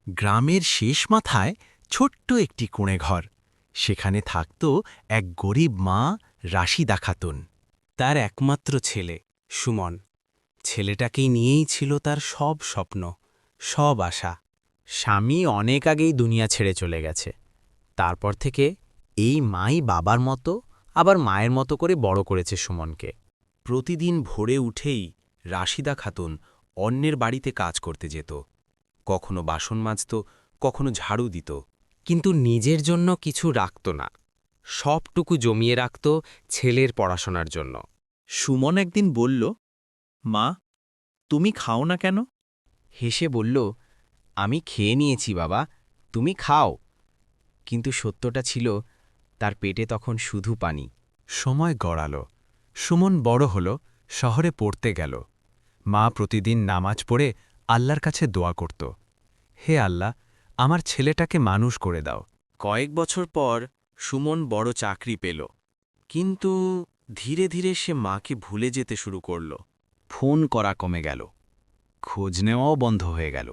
গ্রামের শেষ মাথায় ছোট্ট একটি কোণে ঘর। সেখানে থাকত এক গরিব মা, রাশিদা খাতুন। তার একমাত্র ছেলে সুমন। ছেলেটাকেই নিয়েই ছিল তার সব স্বপ্ন, সব আশা। স্বামী অনেক আগেই দুনিয়া ছেড়ে চলে গেছে। তারপর থেকে এই মাই বাবার মতো আবার মায়ের মতো করে বড় করেছে সুমনকে। প্রতিদিন ভোরে উঠেই রাশিদা খাতুন অন্যের বাড়িতে কাজ করতে যেত। কখনো বাসন মাজত, কখনো ঝাড়ু দিত, কিন্তু নিজের জন্য কিছু রাখত না। সবটুকু জমিয়ে রাখত ছেলের পড়াশোনার জন্য। সুমন একদিন বলল, মা, তুমি খাও না কেন? হেসে বলল, আমি খেয়ে নিয়েছি বাবা, তুমি খাও। কিন্তু সত্যটা ছিল, তার পেটে তখন শুধু পানি। সময় গড়াল, সুমন বড় হল, শহরে পড়তে গেল। মা প্রতিদিন নামাজ পড়ে আল্লাহর কাছে দোয়া করত, হে আল্লাহ, আমার ছেলেটাকে মানুষ করে দাও। কয়েক বছর পর সুমন বড় চাকরি পেল, কিন্তু ধীরে ধীরে সে মাকে ভুলে যেতে শুরু করল। ফোন করা কমে গেল, খোঁজ নেওয়াও বন্ধ হয়ে গেল।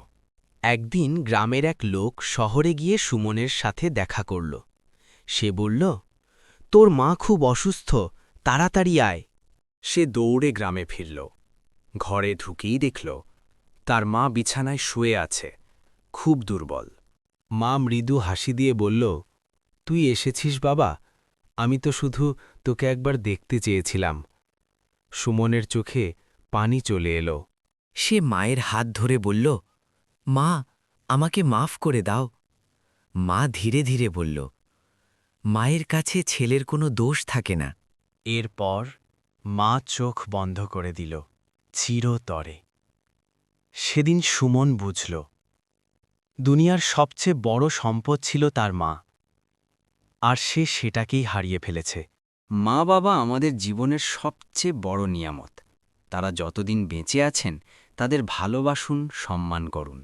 একদিন গ্রামের এক লোক শহরে গিয়ে সুমনের সাথে দেখা করল। সে বলল, তোর মা খুব অসুস্থ, তাড়াতাড়ি আয়। সে দৌড়ে গ্রামে ফিরল। ঘরে ঢুকেই দেখল, তার মা বিছানায় শুয়ে আছে, খুব দুর্বল। মা মৃদু হাসি দিয়ে বলল, তুই এসেছিস বাবা, আমি তো শুধু তোকে একবার দেখতে চেয়েছিলাম। সুমনের চোখে পানি চলে এলো। সে মায়ের হাত ধরে বলল, মা, আমাকে মাফ করে দাও। মা ধীরে ধীরে বলল, মায়ের কাছে ছেলের কোনো দোষ থাকে না। এরপর মা চোখ বন্ধ করে দিল, চিরতরে। সেদিন সুমন বুঝল, দুনিয়ার সবচেয়ে বড় সম্পদ ছিল তার মা, আর সে সেটাকেই হারিয়ে ফেলেছে। মা বাবা আমাদের জীবনের সবচেয়ে বড় নিয়ামত। তারা যতদিন বেঁচে আছেন তাদের ভালোবাসুন, সম্মান করুন।